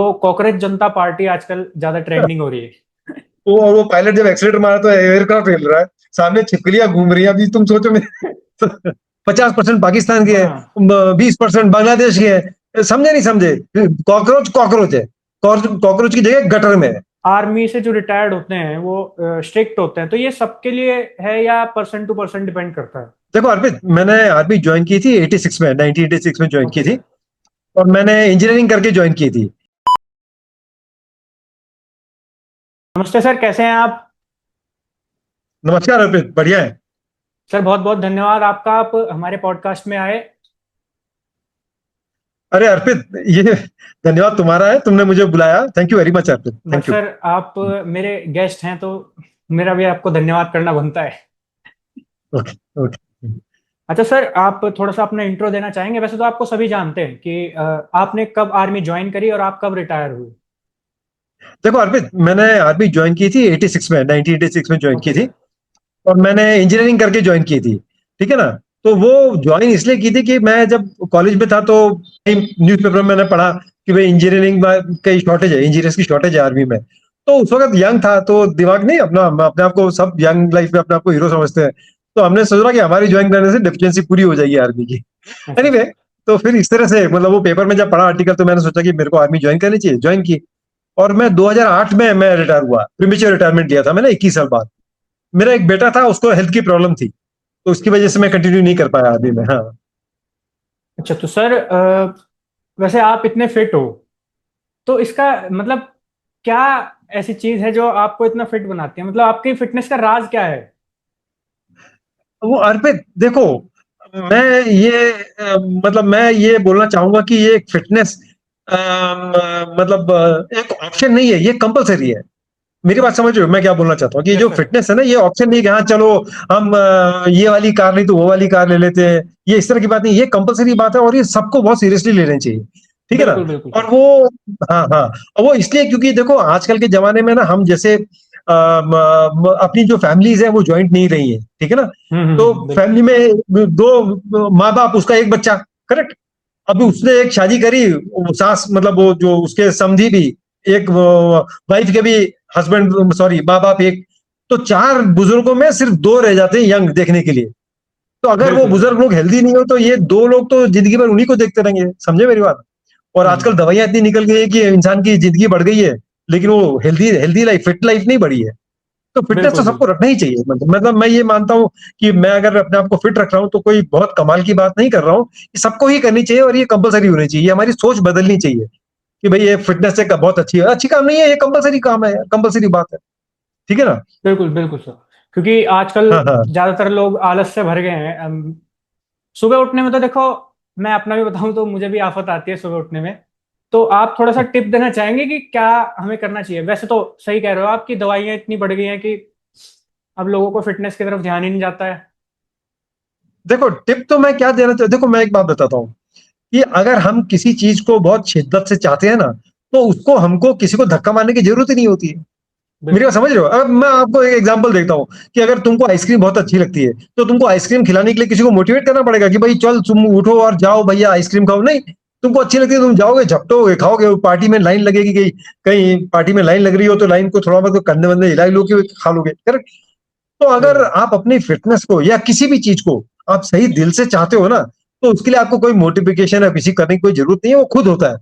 तो कॉकरोच जनता पार्टी आजकल ज्यादा ट्रेंडिंग हो रही है। वो पायलट जब एक्सीलेटर मारा तो एयरक्राफ्ट हिल रहा है, सामने छिपकलियां घूम रही हैं। अभी तुम सोचो मेरे 50% पाकिस्तान की है, हाँ, 20% बांग्लादेश की है। समझे नहीं समझे? कॉकरोच कॉकरोच है। कॉकरोच की जगह गटर में है। आर्मी से जो रिटायर्ड होते हैं वो स्ट्रिक्ट होते हैं, तो ये सबके लिए है या पर्सन टू पर्सन डिपेंड करता है? देखो अर्पित, मैंने आर्मी ज्वाइन की थी 86 में, 1986 में ज्वाइन की ओके थी। सर। और मैंने इंजीनियरिंग करके ज्वाइन की थी। नमस्ते सर, कैसे हैं आप? नमस्कार अर्पित, बढ़िया है। सर बहुत बहुत धन्यवाद आपका, आप हमारे पॉडकास्ट में आए। अरे अर्पित, ये धन्यवाद तुम्हारा है, तुमने मुझे बुलाया। Thank you very much Arpit, but thank you. Sir आप मेरे गेस्ट हैं तो मेरा भी आपको धन्यवाद करना बनता है। Okay okay. अच्छा सर, आप थोड़ा सा अपना इंट्रो देना चाहेंगे? वैसे तो आपको सभी जानते हैं कि आपने कब आर्मी ज्वाइन करी और आप कब रिटायर हुए। देखो अर्पित, मैंने आर्मी ज्वाइन की थी 86 में, 1986 में ज्वाइन की ओके थी। सर। और मैंने इंजीनियरिंग करके ज्वाइन की थी। ठीक है ना? तो वो ज्वाइन इसलिए की थी कि मैं जब कॉलेज में था तो न्यूज़पेपर में मैंने पढ़ा कि भाई इंजीनियरिंग की शॉर्टेज है, इंजीनियर्स की शॉर्टेज है आर्मी में। तो उस वक्त यंग था तो दिमाग नहीं अपना, अपने आप को सब यंग लाइफ में अपने आप को हीरो समझते हैं। तो हमने सोचा कि हमारी ज्वाइन करने से डिफिशिएंसी पूरी हो जाएगी आर्मी की। अच्छा एनीवे, अच्छा। तो फिर इस तरह से मतलब वो पेपर में जब पढ़ा आर्टिकल तो मैंने सोचा कि मेरे को आर्मी ज्वाइन करनी चाहिए, ज्वाइन की। और मैं 2008 में मैं रिटायर हुआ, प्रीमेच्योर रिटायरमेंट लिया था मैंने 21 साल बाद। मेरा एक बेटा था, उसको हेल्थ की प्रॉब्लम थी, तो उसकी वजह से मैं कंटिन्यू नहीं कर पाया अभी में। हाँ। अच्छा तो सर वैसे आप इतने फिट हो, तो इसका मतलब क्या ऐसी चीज है जो आपको इतना फिट बनाती है? मतलब आपकी फिटनेस का राज क्या है? वो अर्पित देखो, मैं ये मतलब मैं ये बोलना चाहूंगा कि ये एक फिटनेस मतलब एक ऑप्शन नहीं है, ये कंपलसरी है। मेरी बात समझ रहे हो मैं क्या बोलना चाहता हूँ? कि ये यस जो सर। फिटनेस है ना, ये ऑप्शन नहीं है कि हाँ चलो हम ये वाली कार नहीं तो वो वाली कार ले लेते हैं। ये इस तरह की बात नहीं, ये कंपलसरी बात है और ये सबको बहुत सीरियसली लेनी चाहिए। ठीक है ना? बिल्कुल बिल्कुल और सर। वो, हाँ हाँ, और वो इसलिए क्योंकि देखो आजकल के जमाने में ना हम जैसे अपनी जो फैमिलीज है वो ज्वाइंट नहीं रही है। ठीक है ना? तो बिल्कुल। फैमिली में दो माँ बाप, उसका एक बच्चा, करेक्ट। अभी उसने एक शादी करी, वो सास मतलब वो जो उसके समधी भी, एक वाइफ के भी हस्बैंड, सॉरी माँ बाप एक, तो चार बुजुर्गों में सिर्फ दो रह जाते हैं यंग देखने के लिए। तो अगर वो बिल्कुल सर। बुजुर्ग लोग हेल्दी नहीं हो तो ये दो लोग तो जिंदगी भर उन्हीं को देखते रहेंगे। समझे मेरी बात? और आजकल हम्म। दवाइयां इतनी निकल गई है कि इंसान की जिंदगी बढ़ गई है, लेकिन वो healthy healthy life, fit life नहीं बढ़ी है। तो फिटनेस तो बिल्कुल सबको बिल्कुल। रखना ही चाहिए। मतलब मैं ये मानता हूँ कि मैं अगर अपने आप को फिट रख रहा हूँ तो कोई बहुत कमाल की बात नहीं कर रहा हूँ। ये सबको ही करनी चाहिए और ये कंपलसरी होनी चाहिए। ये हमारी सोच बदलनी चाहिए कि भाई ये फिटनेस एक बहुत अच्छी है, अच्छी काम नहीं है, ये कंपलसरी काम है, कंपलसरी बात है। ठीक है ना? बिल्कुल बिल्कुल सर। क्योंकि आजकल हाँ हाँ। ज्यादातर लोग आलस से भर गए हैं। सुबह उठने में तो देखो, मैं अपना भी बताऊं तो मुझे भी आफत आती है सुबह उठने में। तो आप थोड़ा सा टिप देना चाहेंगे कि क्या हमें करना चाहिए? वैसे तो सही कह रहे हो, आपकी दवाइयां इतनी बढ़ गई हैं कि अब लोगों को फिटनेस की तरफ ध्यान ही नहीं जाता है। देखो टिप तो मैं क्या देना चाहता, देखो मैं एक बात बताता हूँ कि अगर हम किसी चीज को बहुत शिद्दत से चाहते हैं ना, तो उसको हमको किसी को धक्का मारने की जरूरत ही नहीं होती है। मेरी बिल्कुल बात समझ रहे हो? अब मैं आपको एक एग्जांपल देता हूँ कि अगर तुमको आइसक्रीम बहुत अच्छी लगती है तो तुमको आइसक्रीम खिलाने के लिए किसी को मोटिवेट करना पड़ेगा कि भाई चल तुम उठो और जाओ भैया आइसक्रीम खाओ, नहीं। तुमको अच्छी लगती है, तुम जाओगे, झपटोगे, खाओगे। पार्टी में लाइन लगेगी, कहीं कहीं पार्टी में लाइन लग रही हो तो लाइन को थोड़ा बहुत कंधे बंधे हिला लोगे, खा लोगे, करेक्ट। तो सही अगर बात। आप अपनी फिटनेस को या किसी भी चीज को आप सही दिल से चाहते हो ना, तो उसके लिए आपको कोई मोटिफिकेशन या किसी करने की कोई जरूरत नहीं है, वो खुद होता है।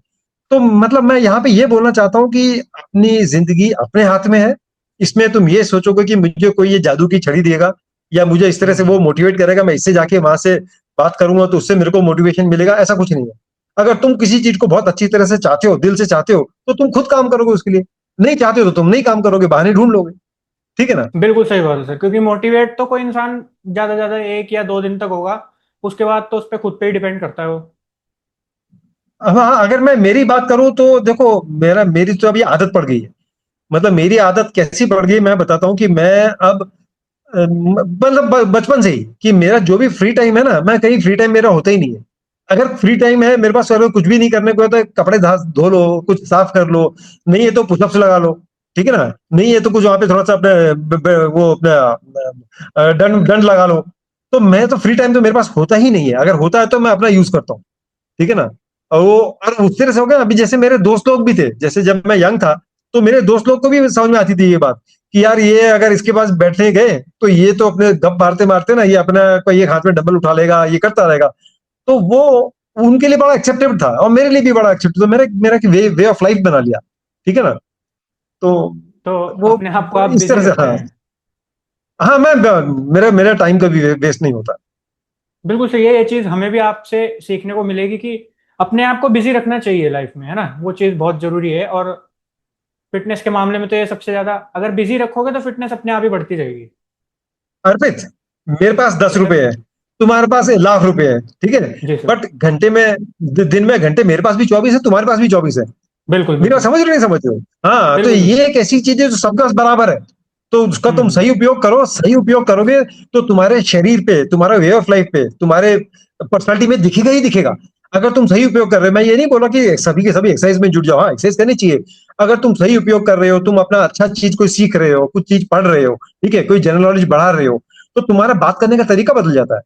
तो मतलब मैं यहाँ पे ये बोलना चाहता हूँ कि अपनी जिंदगी अपने हाथ में है। इसमें तुम ये सोचोगे कि मुझे कोई ये जादू की छड़ी देगा या मुझे इस तरह से वो हम्म। मोटिवेट करेगा, मैं इससे जाके वहां से बात करूंगा तो उससे मेरे को मोटिवेशन मिलेगा, ऐसा कुछ नहीं है। अगर तुम किसी चीज को बहुत अच्छी तरह से चाहते हो, दिल से चाहते हो, तो तुम खुद काम करोगे उसके लिए। नहीं चाहते हो तो तुम नहीं काम करोगे, बहाने ढूंढ लोगे। ठीक है ना? बिल्कुल सही बात है सर, क्योंकि मोटिवेट तो कोई इंसान ज्यादा ज्यादा 1 या 2 दिन तक होगा। उसके बाद तो उस पर खुद पे ही डिपेंड करता है वो। हाँ हाँ, अगर मैं मेरी बात करूं तो देखो, मेरी तो अभी आदत पड़ गई है। मतलब मेरी आदत कैसी पड़ गई मैं बताता हूँ कि मैं अब मतलब बचपन से ही कि मेरा जो भी फ्री टाइम है ना, मैं कहीं फ्री टाइम मेरा होता ही नहीं है। अगर फ्री टाइम है मेरे पास, अगर कुछ भी नहीं करने को है तो कपड़े धो लो, कुछ साफ कर लो, नहीं है तो पुशअप्स लगा लो। ठीक है ना? नहीं है तो कुछ वहां पे थोड़ा सा अपने वो अपना दंड दंड लगा लो। तो मैं तो फ्री टाइम तो मेरे पास होता ही नहीं है, अगर होता है तो मैं अपना यूज करता हूँ। ठीक है ना? और वो और उस तरह से हो गया। अभी जैसे मेरे दोस्त लोग भी थे, जैसे जब मैं यंग था तो मेरे दोस्त लोग को भी समझ में आती थी ये बात कि यार ये अगर इसके पास बैठने गए तो ये तो अपने गप मारते मारते ना ये अपना कोई एक हाथ में डंबल उठा लेगा, ये करता रहेगा। तो वो उनके लिए बड़ा एक्सेप्टेबल था और मेरे लिए भी बड़ा एक्सेप्टेबल, तो मेरा मेरा वे ऑफ लाइफ बना लिया, ठीक है ना। तो तो वो अपने आप को आप इस बिजी तरह से, रखते हाँ। हैं। हाँ, मैं मेरा मेरा टाइम कभी वेस्ट नहीं होता। बिल्कुल सही है, ये चीज हमें भी आपसे सीखने को मिलेगी कि अपने आप को बिजी रखना चाहिए लाइफ में, है ना, वो चीज बहुत जरूरी है। और फिटनेस के मामले में तो ये सबसे ज्यादा, अगर बिजी रखोगे तो फिटनेस अपने आप ही बढ़ती रहेगी। अर्पित, मेरे पास दस जी सर। रुपए है, तुम्हारे पास लाख रुपए है, ठीक है। जी सर। बट घंटे में, दिन में घंटे मेरे पास भी 24 है, तुम्हारे पास भी 24 है। बिल्कुल मेरी बात बिल्कुल। समझ रहे हो नहीं समझ रहे हो? हाँ, तो बिल्कुल बिल्कुल। ये एक ऐसी चीज है जो सबके पास बराबर है। तो उसका तुम हम्म। सही उपयोग करो, सही उपयोग करोगे तो तुम्हारे शरीर पे, तुम्हारा वे ऑफ लाइफ पे, तुम्हारे पर्सनालिटी में दिखेगा ही दिखेगा। अगर तुम सही उपयोग कर रहे हो, मैं ये नहीं बोला कि सभी के सभी एक्सरसाइज में जुट जाओ, हाँ एक्सरसाइज करनी चाहिए। अगर तुम सही उपयोग कर रहे हो, तुम अपना अच्छा चीज कोई सीख रहे हो, कुछ चीज पढ़ रहे हो, ठीक है, कोई जनरल नॉलेज बढ़ा रहे हो, तो तुम्हारा बात करने का तरीका बदल जाता है,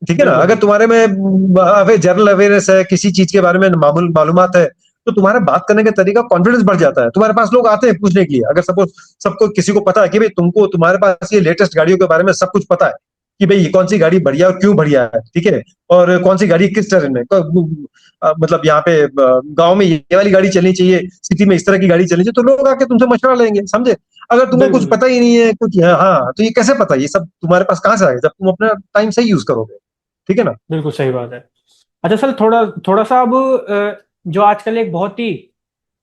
ठीक है ना। बिल्कुल अगर बिल्कुल। तुम्हारे में जनरल अवेयरनेस है, किसी चीज के बारे में मालूमात है, तो तुम्हारा बात करने का तरीका, कॉन्फिडेंस बढ़ जाता है। तुम्हारे पास लोग आते हैं पूछने के लिए, अगर सपोज सबको किसी को पता है कि भाई तुमको, तुम्हारे पास ये लेटेस्ट गाड़ियों के बारे में सब कुछ पता है कि भाई ये कौन सी गाड़ी बढ़िया और क्यों बढ़िया है, ठीक है, और कौन सी गाड़ी किस तरह में मतलब यहाँ पे गांव में ये वाली गाड़ी चलनी चाहिए, सिटी में इस तरह की गाड़ी चलनी चाहिए, तो लोग आके तुमसे मशवरा लेंगे, समझे। अगर तुमको कुछ बिल्कुल पता ही नहीं है कुछ, हाँ, तो ये कैसे पता, ये सब तुम्हारे पास कहाँ से आएगा जब तुम अपना टाइम सही यूज करोगे, ठीक है ना। बिल्कुल सही बात है। अच्छा सर, थोड़ा थोड़ा सा अब जो आजकल एक बहुत ही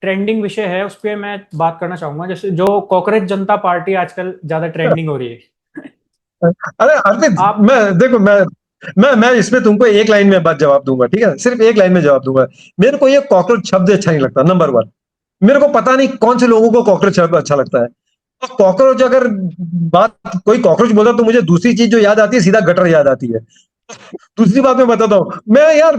ट्रेंडिंग विषय है उस पर मैं बात करना चाहूंगा, जैसे जो कॉकरोच जनता पार्टी आजकल ज्यादा ट्रेंडिंग हो रही है। अरे अर्पित, आप। मैं देखो, मैं इसमें तुमको एक लाइन में बात जवाब दूंगा, ठीक है, सिर्फ एक लाइन में जवाब दूंगा। मेरे को ये कॉकरोच शब्द अच्छा नहीं लगता, नंबर वन। मेरे को पता नहीं कौन से लोगों को कॉकरोच शब्द अच्छा लगता है। और कॉकरोच, अगर बात कोई कॉकरोच बोलता तो मुझे दूसरी चीज जो याद आती है, सीधा गटर याद आती है। दूसरी बात मैं बताता हूँ, मैं यार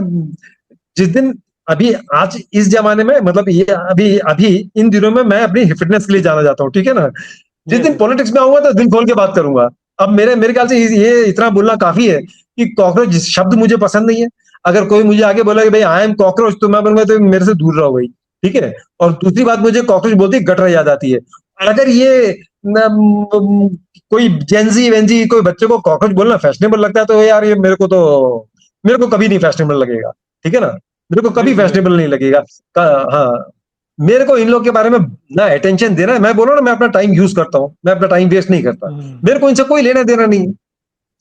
जिस दिन, अभी आज इस जमाने में, मतलब ये अभी अभी इन दिनों में मैं अपनी फिटनेस के लिए जाना जाता हूँ, ठीक है ना। जिस जी दिन जी। पॉलिटिक्स में आऊंगा तो दिल खोल के बात करूंगा। अब मेरे मेरे ख्याल से ये इतना बोलना काफी है कि कॉकरोच शब्द मुझे पसंद नहीं है। अगर कोई मुझे आगे बोला कि भाई आई एम कॉकरोच, तो मैं बोलूंगा तो मेरे से दूर रहो भाई, ठीक है। और दूसरी बात, मुझे कॉकरोच बोलते ही गटर याद आती है। और अगर ये कोई जेंजी वेंजी कोई बच्चे को कॉकरोच बोलना फैशनेबल लगता है, तो यार ये मेरे को कभी नहीं फैशनेबल लगेगा, ठीक है ना। मेरे को कभी बिल्कुल बिल्कुल। फैशनेबल नहीं लगेगा। हाँ, मेरे को इन लोग के बारे में ना अटेंशन देना है। मैं बोलो ना, मैं अपना टाइम यूज करता हूँ, मैं अपना टाइम वेस्ट नहीं करता। हम्म। मेरे को इनसे कोई लेना देना नहीं है,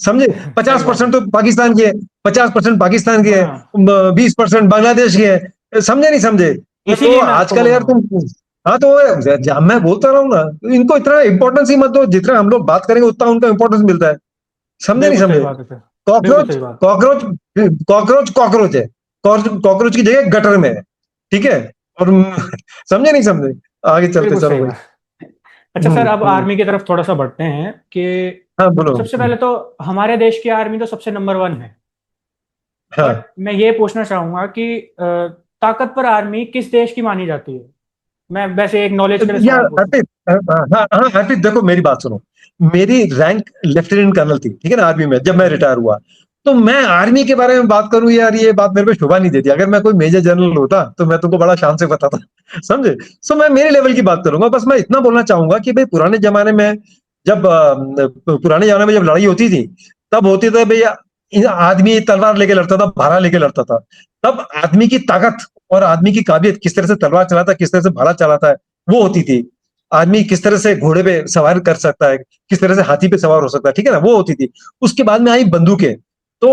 समझे। सही पचास बात है। परसेंट तो पाकिस्तान की है, 50% पाकिस्तान की है, हाँ, 20% बांग्लादेश की है, समझे नहीं समझे। तो इसीलिए मैं आपको आजकल बोल रहा यार हूँ। तुम, हाँ, तो जब मैं बोलता रहा हूँ ना, तो इनको इतना इंपॉर्टेंस ही मत दो, जितना हम लोग बात करेंगे उतना उनका इंपॉर्टेंस मिलता है, समझे नहीं बिल्कुल सही समझे। बात है सर। बिल्कुल कॉकरोच सही बात। कॉकरोच कॉकरोच कॉकरोच है, कॉकरोच की जगह गटर में है, ठीक है। और समझे नहीं समझे, आगे चलते बिल्कुल चलो सही भाई। बात। अच्छा सर, अब हम्म। आर्मी की तरफ थोड़ा सा बढ़ते हैं कि हाँ बोलो। सबसे पहले तो हमारे देश की आर्मी तो सबसे नंबर वन है। बट हाँ, मैं ये पूछना चाहूंगा कि ताकतवर आर्मी किस देश की मानी जाती है? मैं वैसे एक नॉलेज के लिए यार सवाल पूछूं। अर्पित, हाँ हाँ हाँ, अर्पित देखो मेरी बात सुनो। मेरी रैंक लेफ्टिनेंट कर्नल थी, ठीक है ना, आर्मी में जब जी मैं सर। रिटायर हुआ। तो मैं आर्मी के बारे में बात करूं यार, ये बात मेरे पे शोभा नहीं देती। अगर मैं कोई मेजर जनरल होता तो मैं तुमको बड़ा शान से बताता, समझे। सो मैं मेरे लेवल की बात करूंगा। बस मैं इतना बोलना चाहूंगा कि भाई पुराने जमाने में जब लड़ाई होती थी, तब होती था भैया, आदमी तलवार लेके लड़ता था, भाला लेके लड़ता था। तब आदमी की ताकत और आदमी की काबिलियत, किस तरह से तलवार चलाता है, किस तरह से भाला चलाता है, वो होती थी। आदमी किस तरह से घोड़े पे सवार कर सकता है, किस तरह से हाथी पे सवार हो सकता है, ठीक है ना, वो होती थी। उसके बाद में आई बंदूकें। तो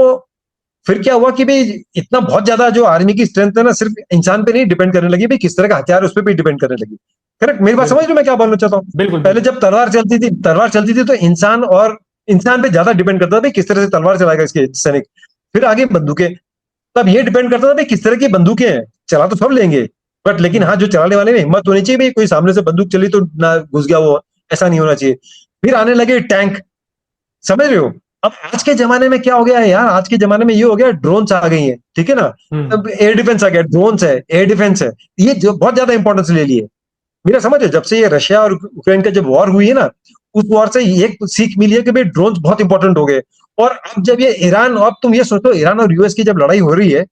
फिर क्या हुआ कि भाई इतना बहुत ज्यादा जो आर्मी की स्ट्रेंथ है ना, सिर्फ इंसान पे नहीं डिपेंड करने लगी, भाई किस तरह का हथियार है, उस पर भी डिपेंड करने लगी। करेक्ट, मेरी बात समझ बिल्कुल रहे हो मैं क्या बोलना चाहता हूँ। बिल्कुल। पहले बिल्कुल जब तलवार चलती थी तो इंसान पे ज्यादा डिपेंड करता था भाई किस तरह से तलवार चलाएगा इसके सैनिक। फिर आगे बंदूकें। तब ये डिपेंड करता था भाई किस तरह की बंदूकें हैं। चला तो सब लेंगे, बट लेकिन हाँ, हम्म। जो चलाने वाले में हिम्मत होनी चाहिए भाई, कोई सामने से बंदूक चली तो ना घुस गया वो, ऐसा नहीं होना चाहिए। फिर आने लगे टैंक, समझ रहे हो। अब आज के जमाने में क्या हो गया है यार, आज के जमाने में ये हो गया, ड्रोन्स आ गई हैं, ठीक है ना। हम्म। अब एयर डिफेंस आ गया, ड्रोन्स है, एयर डिफेंस है। ये जो बहुत ज्यादा इंपॉर्टेंस ले लिए। मेरा समझ है, जब से ये रशिया और यूक्रेन का जब वॉर हुई है ना, उस वॉर से एक सीख मिली है कि भाई ड्रोन्स बहुत इंपॉर्टेंट हो गए। और अब जब ये ईरान, अब तुम ये सोचो, ईरान और यूएस की जब लड़ाई हो रही है,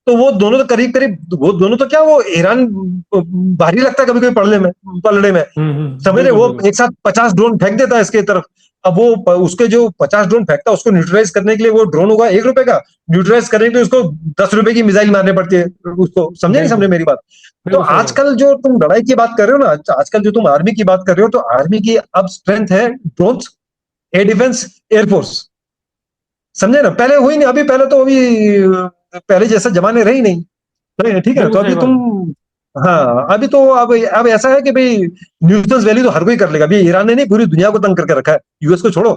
तो वो दोनों तो करीब करीब, वो दोनों तो क्या, वो ईरान भारी लगता है कभी कभी पलड़े में, समझ रहे, बिल्कुल वो बिल्कुल। एक साथ 50 ड्रोन फेंक देता है इसके तरफ। अब वो उसके जो 50 ड्रोन फेंकता है उसको न्यूट्रलाइज करने के लिए, वो ड्रोन होगा 1 रुपए का, न्यूट्रलाइज करने के लिए उसको 10 रुपए की मिसाइल मारने पड़ती है उसको, समझे नहीं समझे बिल्कुल मेरी बात? तो बिल्कुल सही बात। आजकल जो तुम लड़ाई की बात कर रहे हो ना, आजकल जो तुम आर्मी की बात कर रहे हो, तो आर्मी की अब स्ट्रेंथ है ड्रोन, एयर डिफेंस, एयरफोर्स, समझे ना? पहले हुई नहीं, अभी पहले तो अभी पहले जैसा जमाने रही नहीं, ठीक है? तो बिल्कुल सही अभी बात तुम, है। हाँ अभी तो अब ऐसा है कि भाई न्यूट्रल वैल्यू तो हर कोई कर लेगा। अभी ईरान ने नहीं, पूरी दुनिया को तंग करके रखा है, यूएस को छोड़ो,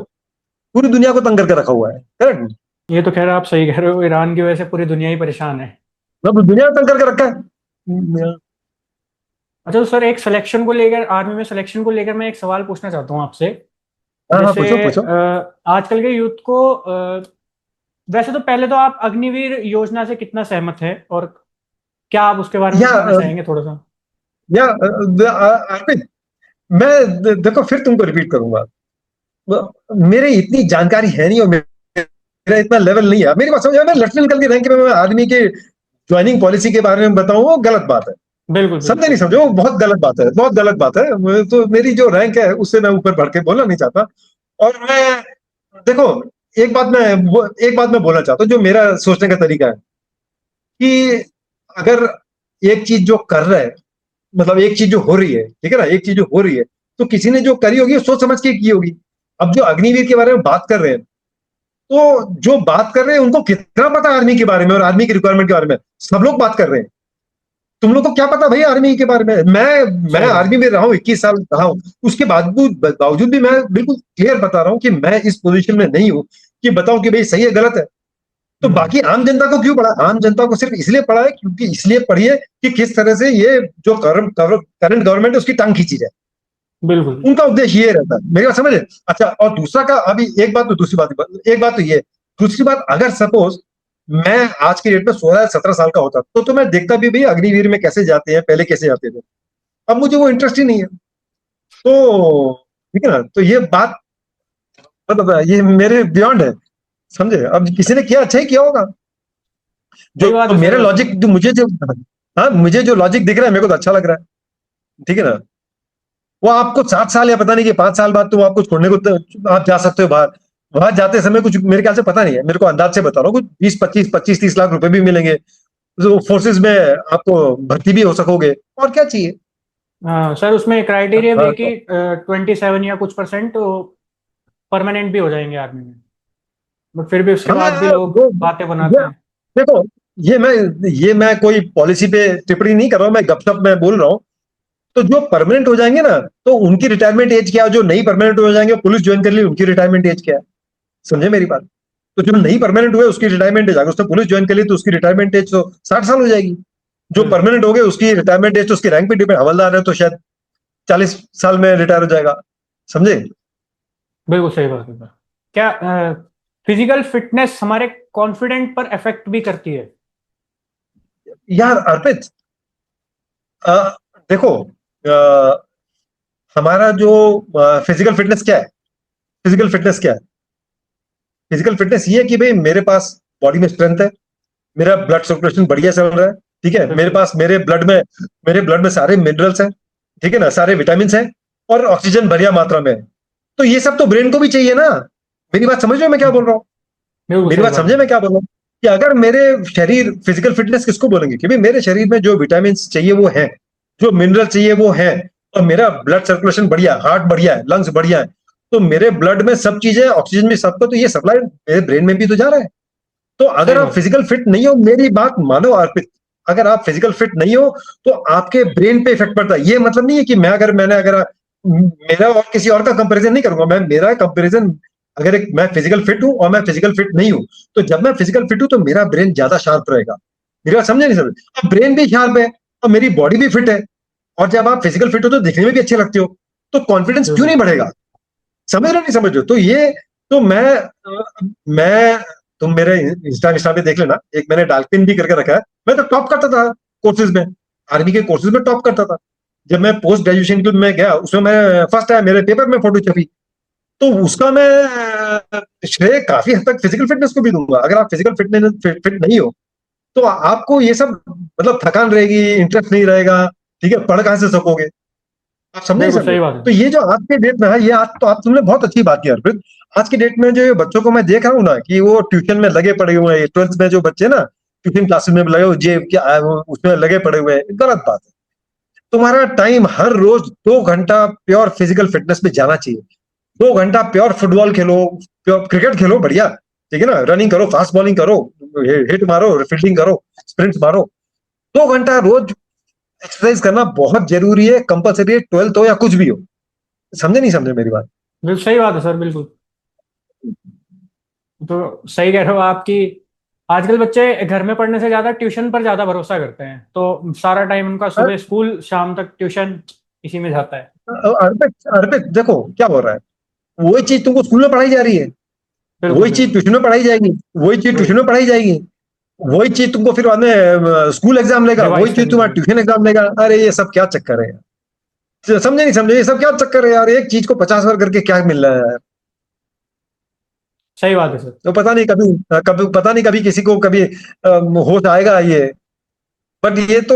पूरी दुनिया को तंग करके रखा हुआ है, करेक्ट? ये तो खैर आप सही कह रहे हो, ईरान की वजह से पूरी दुनिया ही परेशान है। मतलब दुनिया को तंग करके रखा है। अच्छा तो सर, एक सिलेक्शन को लेकर, आर्मी में सिलेक्शन को लेकर मैं एक सवाल पूछना चाहता हूँ आपसे। हाँ हाँ, जैसे पूछो पूछो। आजकल के यूथ को वैसे तो पहले तो आप अग्निवीर योजना से कितना सहमत है, और क्या आप उसके बारे में या बताना चाहेंगे थोड़ा सा? अर्पित, मैं देखो फिर तुमको रिपीट करूंगा, मेरे इतनी जानकारी है नहीं, और मेरा इतना लेवल नहीं है, मेरी बात समझ, मैं लेफ्टिनेंट कर्नल के रैंक में मैं आर्मी के ज्वाइनिंग पॉलिसी के बारे में बताऊं, वो गलत बात है, बिल्कुल बिल्कुल समझे नहीं सही समझे, बात। वो बहुत गलत बात है, बहुत गलत बात है। तो मेरी जो रैंक है उससे मैं ऊपर बढ़ के बोलना नहीं चाहता। और मैं, देखो, एक बात मैं बोलना चाहता हूँ, जो मेरा सोचने का तरीका है कि अगर एक चीज जो कर रहा है, मतलब एक चीज जो हो रही है, ठीक है ना, एक चीज जो हो रही है, तो किसी ने जो करी होगी सोच समझ के की होगी। अब जो अग्निवीर के बारे में बात कर रहे हैं, तो जो बात कर रहे हैं उनको कितना पता है आर्मी के बारे में और आर्मी की रिक्वायरमेंट के बारे में? सब लोग बात कर रहे हैं, तुम लोग को क्या पता भाई आर्मी के बारे में? मैं सही बात। आर्मी में रहा हूँ, 21 साल रहा हूँ, उसके बावजूद भी मैं बिल्कुल क्लियर बता रहा हूँ कि मैं इस पोजीशन में नहीं हूँ कि बताऊं कि भाई सही है गलत है। तो हम्म। बाकी आम जनता को क्यों पढ़ा? आम जनता को सिर्फ इसलिए पढ़ा है क्योंकि इसलिए पढ़िए कि किस तरह से ये जो करंट गवर्नमेंट है उसकी टांग खींची जाए, बिल्कुल। उनका उद्देश्य ये रहता है, मेरी बात समझे? अच्छा, और दूसरा का, अभी एक बात तो, दूसरी बात, एक बात तो ये, दूसरी बात, अगर सपोज मैं आज की डेट में 16 17 साल का होता तो मैं देखता भी भाई अग्निवीर में कैसे जाते हैं, पहले कैसे जाते थे। अब मुझे वो इंटरेस्ट ही नहीं है, तो ठीक है ना, तो ये बात, मतलब ये मेरे बियॉन्ड है, समझे? अब किसी ने किया, अच्छा ही किया होगा। सही बात जो है, सही मेरा बात है। लॉजिक, जो मुझे जो, हाँ मुझे जो लॉजिक दिख रहा है मेरे को तो अच्छा लग रहा है, ठीक है ना? वो आपको 7 साल या पता नहीं कि 5 साल बाद तुम आपको छोड़ने को आप जा सकते हो बाहर, वहां जाते समय कुछ मेरे ख्याल से पता नहीं है, मेरे को अंदाज से बता रहा हूँ, कुछ 20 25 25 30 लाख रुपए भी मिलेंगे, जो फोर्सेस में आपको भर्ती भी हो सकोगे, और क्या चाहिए? हाँ सर, उसमें क्राइटेरिया भी है हाँ कि 27 या कुछ परसेंट तो परमानेंट भी हो जाएंगे आर्मी में, बट फिर भी उसके बाद भी हाँ, लोग बातें बनाते ये हैं। देखो, ये मैं ये मैं कोई पॉलिसी पे टिप्पणी नहीं कर रहा हूँ, मैं गपशप में बोल रहा हूँ। तो जो परमानेंट हो जाएंगे ना, तो उनकी रिटायरमेंट एज क्या है? जो नहीं परमानेंट हो जाएंगे, पुलिस ज्वाइन कर ली, उनकी रिटायरमेंट एज क्या है? समझे मेरी बात? तो जो नहीं परमानेंट हुए उसकी रिटायरमेंट एज, अगर उसने पुलिस ज्वाइन कर ली तो उसकी रिटायरमेंट एज तो 60 साल हो जाएगी। जो बिल्कुल परमानेंट हो गए उसकी रिटायरमेंट एज तो उसकी रैंक पे डिपेंड, हवलदार है तो शायद 40 साल में रिटायर हो जाएगा, समझे? बिल्कुल सही बात है सर। क्या फिजिकल फिटनेस हमारे कॉन्फिडेंट पर इफेक्ट भी करती है? यार अर्पित, अ, देखो, हमारा जो फिजिकल फिटनेस क्या है, फिजिकल फिटनेस क्या है? फिजिकल फिटनेस ये है कि भाई मेरे पास बॉडी में स्ट्रेंथ है, मेरा ब्लड सर्कुलेशन बढ़िया चल रहा है, ठीक है, मेरे बिल्कुल पास मेरे ब्लड में सारे मिनरल्स हैं, ठीक है ना, सारे विटामिन हैं, और ऑक्सीजन बढ़िया मात्रा में है। तो ये सब तो ब्रेन को भी चाहिए ना। मेरी बात समझ रहे हो मैं क्या बोल रहा हूँ? बिल्कुल मेरी सही बात बात समझे है। मैं क्या बोल रहा हूँ? कि अगर मेरे शरीर, फिजिकल फिटनेस किसको बोलेंगे कि भाई मेरे शरीर में जो विटामिन चाहिए वो है, जो मिनरल चाहिए वो है, और मेरा ब्लड सर्कुलेशन बढ़िया, हार्ट बढ़िया है, लंग्स बढ़िया है, तो मेरे ब्लड में सब चीजें, ऑक्सीजन भी सबको, तो ये सप्लाई मेरे ब्रेन में भी तो जा रहा है। तो अगर सही आप बात है। फिजिकल फिट नहीं हो, मेरी बात मानो अर्पित, अगर आप फिजिकल फिट नहीं हो तो आपके ब्रेन पे इफेक्ट पड़ता है। ये मतलब नहीं है कि अगर मेरा और किसी और का कंपैरिजन नहीं करूंगा, मैं मेरा कंपैरिजन, अगर मैं फिजिकल फिट हूं और मैं फिजिकल फिट नहीं हूं, तो जब मैं फिजिकल फिट हूं तो मेरा ब्रेन ज्यादा शार्प रहेगा। मेरी बात समझे नहीं समझे? अब ब्रेन भी शार्प है और मेरी बॉडी भी फिट है, और जब आप फिजिकल फिट हो तो दिखने में भी अच्छे लगते हो, तो कॉन्फिडेंस क्यों बिल्कुल नहीं बढ़ेगा? समझ रहे हो नहीं समझ रहे हो? तो ये, तो मैं तुम मेरे इंस्टा इंस्टा पे देख लेना, एक मैंने डाल्फिन भी करके रखा है, मैं तो टॉप करता था कोर्सेज में, आर्मी के कोर्सेज में टॉप करता था। जब मैं पोस्ट ग्रेजुएशन के लिए मैं गया, उसमें मैं फर्स्ट आया, मेरे पेपर में फोटो छपी, तो उसका मैं श्रेय काफी हद तक फिजिकल फिटनेस को भी दूंगा। अगर आप फिजिकल फिटनेस फिट नहीं हो तो आपको ये सब मतलब थकान रहेगी, इंटरेस्ट नहीं रहेगा, ठीक है, पढ़ कहाँ से सकोगे? आप समझे नहीं बिल्कुल समझे? सही बात है तो ये जो आज के डेट में है, ये आज तो आप तुमने बहुत अच्छी बात की अर्पित। आज के डेट में जो ये बच्चों को मैं देख रहा हूँ ना कि वो ट्यूशन में लगे पड़े हुए हैं, 12th में जो बच्चे ना ट्यूशन क्लासेस में लगे हुए, जे क्या उसमें लगे पड़े हुए हैं, गलत बात है। तुम्हारा टाइम हर रोज 2 घंटा प्योर फिजिकल फिटनेस पे जाना चाहिए। 2 घंटा प्योर फुटबॉल खेलो, प्योर क्रिकेट खेलो, बढ़िया, ठीक है ना, रनिंग करो, फास्ट बॉलिंग करो, हिट मारो, फील्डिंग करो, स्प्रिंट्स मारो। 2 घंटा रोज एक्सरसाइज करना बहुत जरूरी है, कंपलसरी है, 12th हो या कुछ भी हो। समझे नहीं समझे मेरी बात? बिल्कुल सही बात है सर, बिल्कुल। तो सही कह रहे हो आप कि आजकल बच्चे घर में पढ़ने से ज्यादा ट्यूशन पर ज्यादा भरोसा करते हैं, तो सारा टाइम उनका सुबह स्कूल, शाम तक ट्यूशन, इसी में जाता है। अर्पित, अर्पित देखो क्या हो रहा है। वही चीज तुमको स्कूल में पढ़ाई जा रही है, बिल्कुल वही चीज बिल्कुल। ट्यूशन में पढ़ाई जाएगी, वही चीज वही ट्यूशन में पढ़ाई जाएगी, वही चीज तुमको फिर बाद में स्कूल एग्जाम लेगा, वही रिवाइज चीज करनी तुम्हारा पड़ेगी। ट्यूशन एग्जाम लेगा। अरे ये सब क्या चक्कर है यार? समझे नहीं समझे? ये सब क्या चक्कर है यार? एक चीज को 50 बार करके क्या मिल रहा है यार? सही बात है सर। तो पता नहीं कभी, कभी पता नहीं कभी किसी को कभी होश आएगा ये। बट ये तो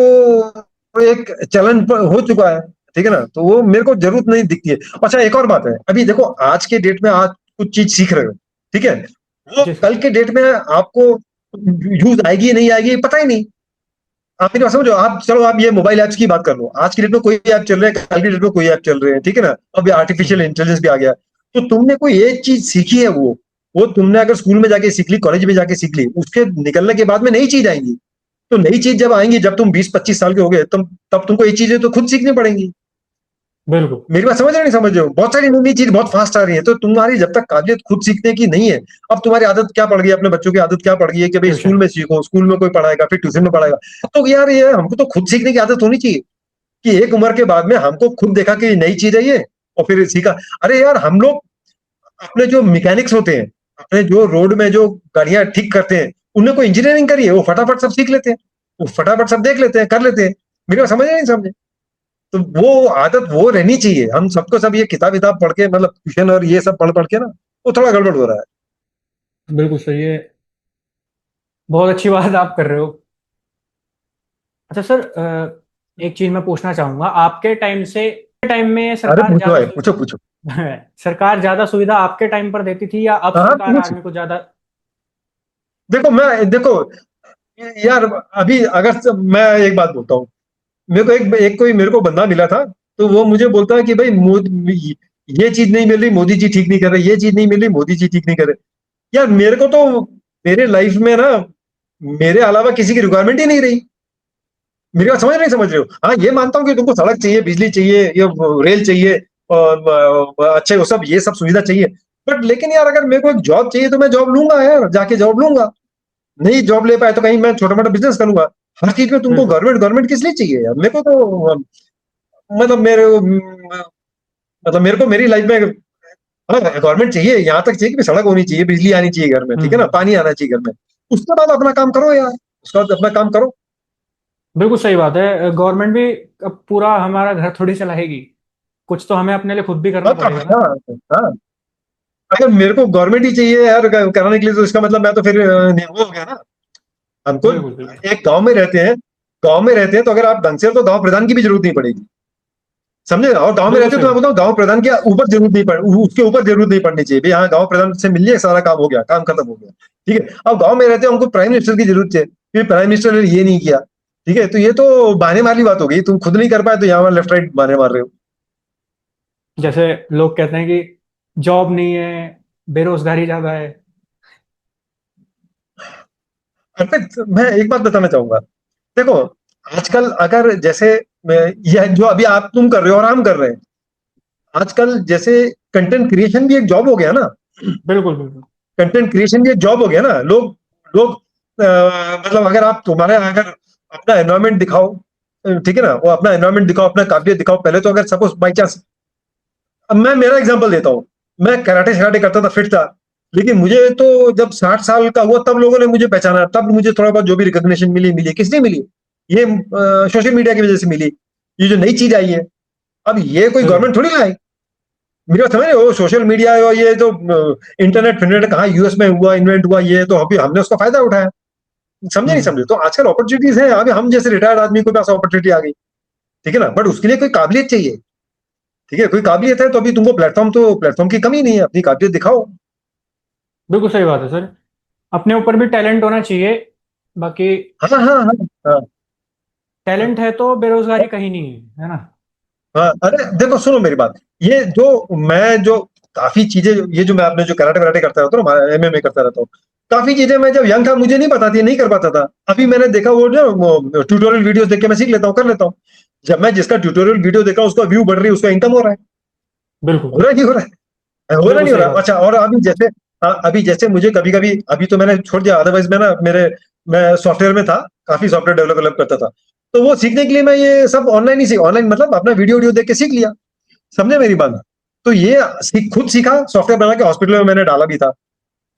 एक चलन हो चुका है, ठीक है ना, तो वो मेरे को जरूरत नहीं दिखती है। अच्छा एक और बात है, अभी देखो आज के डेट में आज कुछ चीज सीख रहे हो, ठीक है, वो जी सर। कल के डेट में आपको यूज आएगी नहीं आएगी पता ही नहीं। आप मेरी बात समझो, आप चलो आप ये मोबाइल ऐप्स की बात कर लो, आज की डेट में कोई ऐप चल रहे हैं, कल की डेट में कोई ऐप चल रहे हैं, ठीक है ना, अब आर्टिफिशियल हम्म, इंटेलिजेंस भी आ गया। तो तुमने कोई एक चीज सीखी है, वो तुमने अगर स्कूल में जाके सीख ली, कॉलेज में जाके सीख ली, उसके निकलने के बाद में नई चीज आएंगी। तो नई चीज जब आएंगी, जब तुम 20-25 साल के हो गए, तब तुमको ये चीजें तो खुद सीखनी पड़ेंगी। बिल्कुल। मेरी बात समझ रहे हो नहीं समझ रहे हो? बहुत सारी नई नई चीज बहुत फास्ट आ रही है, तो तुम्हारी जब तक काबिलियत खुद सीखने की नहीं है। अब तुम्हारी आदत क्या पड़ गई है, अपने बच्चों की आदत क्या पड़ गई है कि भाई स्कूल ट्यूशन। में सीखो, स्कूल में कोई पढ़ाएगा, फिर ट्यूशन में पढ़ाएगा। तो यार ये हमको तो खुद सीखने की आदत होनी चाहिए कि एक उम्र के बाद में हमको खुद देखा कि नई चीज है ये, और फिर सीखा। अरे यार हम लोग अपने जो मैकेनिक्स होते हैं, अपने जो रोड में जो गाड़ियां ठीक करते हैं, उन्हें कोई इंजीनियरिंग करी है, वो फटाफट सब सीख लेते हैं, वो फटाफट सब देख लेते हैं, कर लेते हैं। मेरी बात समझ नहीं समझे? तो वो आदत वो रहनी चाहिए। हम सबको सब ये किताब किताब पढ़ के मतलब ट्यूशन और ये सब पढ़ पढ़ के ना, वो थोड़ा गड़बड़ हो रहा है। बिल्कुल सही है। बहुत अच्छी बात आप कर रहे हो। अच्छा सर, एक चीज मैं पूछना चाहूंगा, आपके टाइम से टाइम में अरे सरकार पूछो ज्यादा भाई, पूछो पूछो। सरकार ज्यादा सुविधा आपके टाइम पर देती थी, या अब हाँ हाँ, सरकार पूछो। आर्मी को ज्यादा? देखो यार, अभी अगर मैं एक बात बोलता हूँ। मेरे को एक कोई मेरे को बंदा मिला था, तो वो मुझे बोलता है कि भाई ये चीज नहीं मिल रही, मोदी जी ठीक नहीं कर रहे, ये चीज नहीं मिल रही, मोदी जी ठीक नहीं कर रहे। यार मेरे को तो मेरे लाइफ में ना मेरे अलावा किसी की रिक्वायरमेंट ही नहीं रही। मेरी बात समझ नहीं समझ रहे हो? हाँ ये मानता हूँ कि तुमको सड़क चाहिए, बिजली चाहिए, ये रेल चाहिए, अच्छे वो सब ये सब सुविधा चाहिए। बट लेकिन यार अगर मेरे को एक जॉब चाहिए तो मैं जॉब लूंगा यार, जाके जॉब लूंगा। नहीं जॉब ले पाए तो कहीं मैं छोटा मोटा बिजनेस करूंगा। हर चीज में तुमको बिल्कुल गवर्नमेंट गवर्नमेंट किस लिए चाहिए यार? मेरे को तो मतलब मेरे को मेरी लाइफ में गवर्नमेंट चाहिए, यहाँ तक चाहिए कि सड़क होनी चाहिए, बिजली आनी चाहिए घर में, ठीक है ना, हम्म। पानी आना चाहिए घर में। उसके बाद अपना काम करो यार, उसके बाद अपना काम करो। बिल्कुल सही बात है। गवर्नमेंट भी अब पूरा हमारा घर थोड़ी चलाएगी, कुछ तो हमें अपने लिए खुद भी करना हाँ पड़ेगा ना। हाँ हाँ। अगर मेरे को गवर्नमेंट ही चाहिए यार कराने के लिए, तो इसका मतलब मैं तो फिर वो हो गया ना। हमको बिल्कुल बिल्कुल। एक गांव में रहते हैं, गांव में रहते हैं तो अगर आप ढंग से, तो गांव प्रधान की भी जरूरत नहीं पड़ेगी। समझे? और गांव में बिल्कुल रहते हो सही तो मैं बात। बोलता हूँ गांव प्रधान के ऊपर जरूरत नहीं पड़, उसके ऊपर जरूरत नहीं पड़नी चाहिए भाई। हाँ गांव प्रधान से मिल लिया, सारा काम हो गया, काम खत्म हो गया, ठीक है। अब गांव में रहते हैं, हमको प्राइम मिनिस्टर की जरूरत है, फिर प्राइम मिनिस्टर ने ये नहीं किया, ठीक है, तो ये तो बहाने मारने बात हो गई। तुम खुद नहीं कर पाए तो यहाँ लेफ्ट राइट बहाने मार रहे हो। जैसे लोग कहते हैं कि जॉब नहीं है, बेरोजगारी ज्यादा है। अर्पित मैं एक बात बताना चाहूंगा। देखो आजकल अगर जैसे यह जो अभी आप तुम कर रहे हो और हम कर रहे हैं, आजकल जैसे कंटेंट क्रिएशन भी एक जॉब हो गया ना। बिल्कुल बिल्कुल। कंटेंट क्रिएशन भी एक जॉब हो गया ना। लोग लोग मतलब अगर आप तुम्हारे अगर अपना एनवायरमेंट दिखाओ, ठीक है ना, वो अपना एनवायरमेंट दिखाओ, अपना काबिलियत दिखाओ पहले। तो अगर सपोज बाई चांस, अब मैं मेरा एग्जांपल देता हूँ। मैं कराटे शराटे करता था, फिट था, लेकिन मुझे तो जब 60 साल का हुआ तब लोगों ने मुझे पहचाना, तब मुझे थोड़ा बहुत जो भी रिकॉग्निशन मिली, मिली किसने मिली? ये सोशल मीडिया की वजह से मिली। ये जो नई चीज आई है, अब ये कोई बिल्कुल गवर्नमेंट थोड़ी लाई। मेरी बात समझ रहे हो? सोशल मीडिया और ये तो इंटरनेट फिननेट कहाँ यूएस में हुआ, इन्वेंट हुआ, ये तो अभी हमने उसका फायदा उठाया। समझे नहीं हम्म। समझे? तो आजकल अपॉर्चुनिटीज है, अभी हम जैसे रिटायर्ड आदमी के पास अपॉर्चुनिटी आ गई, ठीक है ना, बट उसके लिए कोई काबिलियत चाहिए। ठीक है, कोई काबिलियत है तो अभी तुमको प्लेटफॉर्म की कमी नहीं है, अपनी काबिलियत दिखाओ। बिल्कुल सही बात है सर। अपने ऊपर भी टैलेंट होना चाहिए। बाकी हाँ हाँ हाँ हाँ टैलेंट है तो बेरोजगारी कहीं नहीं है ना? हाँ। अरे देखो सुनो मेरी बात, ये जो काफी चीजें, ये जो मैं आपने जो कराटे वराटे करता रहता हूँ, एमएमए करता रहता हूँ, काफी चीजें मैं जब यंग था मुझे नहीं पता थी, नहीं कर पाता था। अभी मैंने देखा वो जो ट्यूटोरियल वीडियोस देख के मैं सीख लेता हूँ, कर लेता हूँ। जब मैं जिसका ट्यूटोरियल वीडियो देख रहा हूँ उसका व्यू बढ़ रही है, उसका इनकम हो रहा है। बिल्कुल। हो रहा है नहीं हो रहा है? हो रहा बिल्कुल नहीं हो सही रहा? बात है। अच्छा, और अभी जैसे, हाँ, अभी जैसे मुझे कभी कभी, अभी तो मैंने छोड़ दिया, अदरवाइज मैं सॉफ्टवेयर में था, काफी सॉफ्टवेयर डेवलप करता था। तो वो सीखने के लिए मैं ये सब ऑनलाइन ही सीख, ऑनलाइन मतलब अपना वीडियो वीडियो देख के सीख लिया। समझे मेरी बात? तो ये खुद सीखा, सॉफ्टवेयर बना के हॉस्पिटल में मैंने डाला भी था।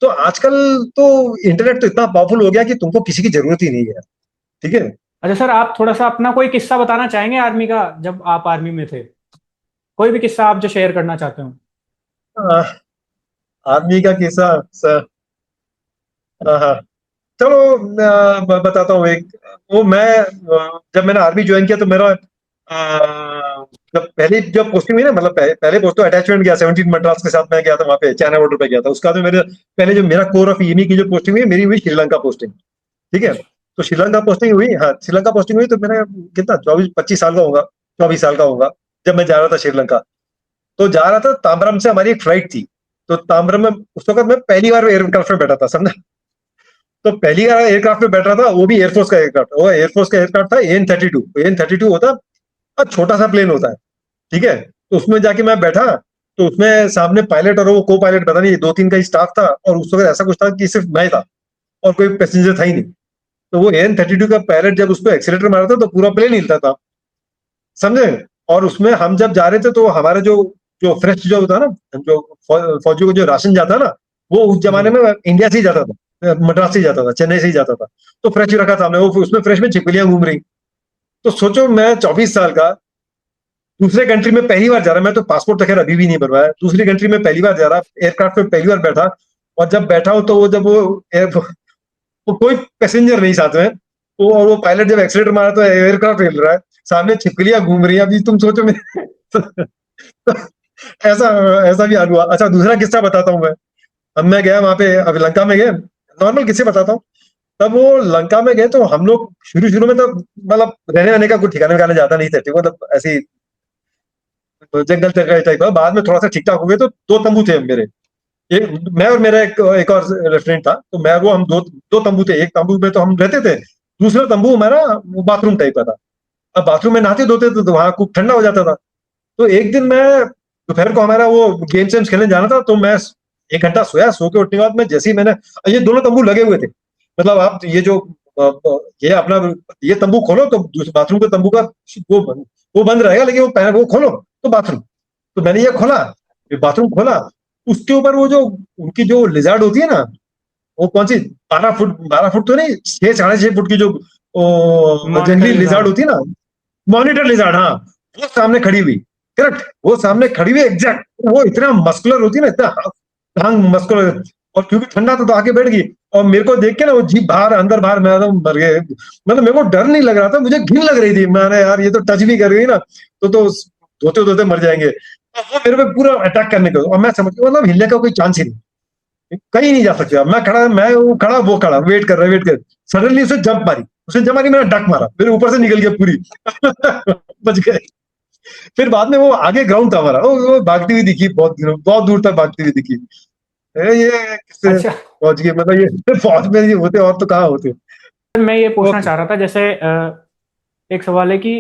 तो आजकल तो इंटरनेट तो इतना पावरफुल हो गया कि तुमको किसी की जरूरत ही नहीं है। ठीक है। अच्छा सर, आप थोड़ा सा अपना कोई किस्सा बताना चाहेंगे आर्मी का, जब आप आर्मी में थे? कोई भी किस्सा आप जो शेयर करना चाहते हो। आ, आदमी का किस्सा सर। हाँ हाँ, चलो मैं बताता हूँ एक। वो मैं जब मैंने आर्मी ज्वाइन किया तो मेरा जब पोस्टिंग हुई ना, मतलब पहले पोस्ट तो अटैचमेंट गया, 17 मद्रास के साथ मैं गया था, वहां पे चाइना बॉर्डर पे गया था। उसका तो मेरे पहले जो मेरा कोर ऑफ ईएमई की जो पोस्टिंग हुई, मेरी हुई श्रीलंका पोस्टिंग। ठीक है। तो श्रीलंका पोस्टिंग हुई, हाँ श्रीलंका पोस्टिंग हुई, तो मेरा कितना 24-25 साल का होगा, 24 साल का होगा जब मैं जा रहा था श्रीलंका। तो जा रहा था ताम्बरम से, हमारी एक फ्लाइट थी। तो ताम्बरम में उस वक्त मैं पहली बार एयरक्राफ्ट में बैठा था, समझा? तो पहली बार एयरक्राफ्ट में बैठ रहा था, वो भी एयरफोर्स का एयरक्राफ्ट, वो एयरफोर्स का एयरक्राफ्ट था AN-32। AN-32 होता छोटा सा प्लेन होता है। ठीक है। तो उसमें जाके मैं बैठा, तो उसमें सामने पायलट और वो को पायलट, पता नहीं 2-3 का ही स्टाफ था, और उस वक्त ऐसा कुछ था कि सिर्फ मैं था और कोई पैसेंजर था ही नहीं। तो वो AN-32 का पायलट जब उस पर एक्सीलेटर मारा था तो पूरा प्लेन हिलता था, समझे? और उसमें हम जब जा रहे थे तो हमारे जो जो फ्रेश जो होता ना, जो फौजियों को जो राशन जाता ना, वो उस जी। जमाने में इंडिया से ही जाता था, मद्रास से ही जाता था, चेन्नई से ही जाता था। तो फ्रेश रखा था हमने, वो उसमें फ्रेश में छिपकलियां घूम रही। तो सोचो मैं 24 साल का, दूसरे कंट्री में पहली बार जा रहा, मैं तो पासपोर्ट तो खैर अभी भी नहीं बनवाया, दूसरी कंट्री में पहली बार जा रहा, एयरक्राफ्ट में पहली बार बैठा। और जब बैठा हो तो वो जब वो कोई पैसेंजर नहीं साथ में, वो और वो पायलट जब एक्सीलेटर मारा तो एयरक्राफ्ट हिल रहा है, सामने छिपकलियां घूम रही है। अभी तुम सोचो मैं ऐसा ऐसा भी हाल हुआ। अच्छा, दूसरा किस्सा बताता हूँ मैं। अब मैं गया वहां पे, अब लंका में गए, नॉर्मल किस्से बताता हूँ। तब वो लंका में गए तो हम लोग शुरू शुरू में तो मतलब रहने वहने का कोई ठिकाने वकाने जाता नहीं थे, ठीक, मतलब ऐसी जंगल जगह टाइप का। बाद में थोड़ा सा ठीक ठाक हो गए तो दो तंबू थे मेरे, एक मैं और मेरा एक और लेफ्टिनेंट था। तो मैं वो हम दो दो तंबू थे, एक तंबू में तो हम रहते थे, दूसरा तंबू हमारा वो बाथरूम टाइप का था। अब बाथरूम में नहाते धोते थे तो वहां खूब ठंडा हो जाता था। तो एक दिन मैं दोपहर को, हमारा वो गेम्स वेम्स खेलने जाना था, तो मैं 1 घंटा सोया, सो के उठने के बाद मैं जैसे ही मैंने, ये दोनों तंबू लगे हुए थे, मतलब आप ये जो ये अपना ये तंबू खोलो तो बाथरूम के तंबू का वो वो बंद रहेगा, लेकिन वो खोलो तो बाथरूम। तो मैंने ये खोला, ये बाथरूम खोला, उसके ऊपर वो जो उनकी जो लिजार्ड होती है ना, वो कौन सी 12 फुट, 12 फुट तो नहीं, 6-6.5 फुट की जो मॉनिटर जंगली लिजार्ड लिजार्ड। होती है ना, मॉनिटर लिजार्ड, हाँ, वो सामने खड़ी हुई। करेक्ट, वो सामने खड़ी हुई एग्जैक्ट। वो इतना मस्कुलर होती है ना, इतना टांग मस्कुलर, और क्योंकि ठंडा था तो आके बैठ गई। और मेरे को देख के ना वो जीप बाहर अंदर बाहर, मैं तो मर गए, मतलब मेरे को डर नहीं लग रहा था, मुझे घिन लग रही थी। मैंने यार ये तो टच भी कर गई ना, तो धोते धोते मर जाएंगे। तो वो मेरे पे पूरा अटैक करने को, और मैं समझ गया मतलब हिलने का कोई चांस ही नहीं, कहीं नहीं जा सकते। अब मैं खड़ा, मैं वो खड़ा, वो खड़ा, वेट कर रहा, वेट कर। सडनली उसे जंप मारी, उसने जंप मारी, मैंने डक मारा, मेरे ऊपर से निकल गया पूरी बच गए। फिर बाद में वो आगे ग्राउंड था हमारा, वो भागती हुई दिखी, बहुत दूर तक भागती हुई दिखी। ये किससे अच्छा, पहुंच गए, मतलब ये फौज में ये होते और तो कहाँ होते। मैं ये पूछना ओके। चाह रहा था, जैसे एक सवाल है कि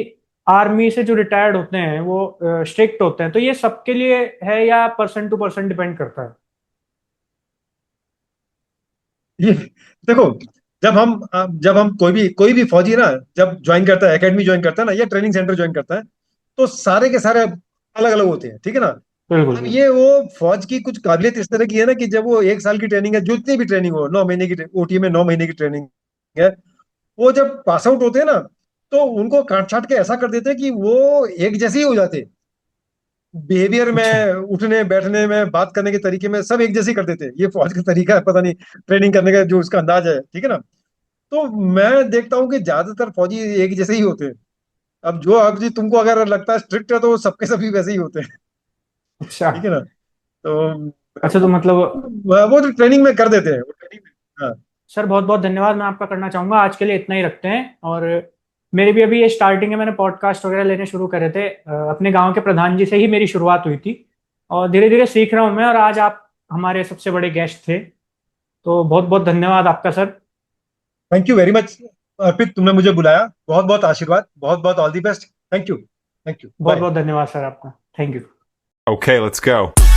आर्मी से जो रिटायर्ड होते हैं वो स्ट्रिक्ट होते हैं, तो ये सबके लिए है या पर्सन टू पर्सन डिपेंड करता है? ये देखो, जब हम कोई भी फौजी ना, जब ज्वाइन करता है, एकेडमी ज्वाइन करता है ना, या ट्रेनिंग सेंटर ज्वाइन करता है, तो सारे के सारे अलग अलग होते हैं, ठीक है ना। बिल्कुल अब बिल्कुल। ये वो फौज की कुछ काबिलियत इस तरह की है ना, कि जब वो 1 साल की ट्रेनिंग है, जितनी भी ट्रेनिंग हो, 9 महीने की ओटी में 9 महीने की ट्रेनिंग है, वो जब पास आउट होते हैं ना, तो उनको काट छाट के ऐसा कर देते हैं कि वो एक जैसे ही हो जाते हैं। बिहेवियर अच्छा। में, उठने बैठने में, बात करने के तरीके में सब एक जैसे ही कर देते हैं। ये फौज का तरीका है, पता नहीं ट्रेनिंग करने का जो उसका अंदाज है, ठीक है ना। तो मैं देखता हूँ कि ज्यादातर फौजी एक जैसे ही होते हैं। अब जो अब जी तुमको अगर लगता है स्ट्रिक्ट है, तो वो सबके सभी वैसे ही होते हैं। अच्छा। ठीक है ना? तो अच्छा तो मतलब वो तो ट्रेनिंग में कर देते हैं, वो ट्रेनिंग में। हाँ। सर बहुत बहुत धन्यवाद मैं आपका करना चाहूंगा, आज के लिए इतना ही रखते हैं। और मेरी भी अभी ये स्टार्टिंग है, मैंने पॉडकास्ट वगैरह लेने शुरू करे थे, अपने गांव के प्रधान जी से ही मेरी शुरुआत हुई थी, और धीरे धीरे सीख रहा हूँ मैं, और आज आप हमारे सबसे बड़े गेस्ट थे, तो बहुत बहुत धन्यवाद आपका sir. Thank you very much Arpit, तुमने मुझे बुलाया। बहुत बहुत आशीर्वाद, बहुत बहुत all the best. Thank you, thank you, बहुत बाय। बहुत धन्यवाद सर आपका। Thank you. Okay, let's go.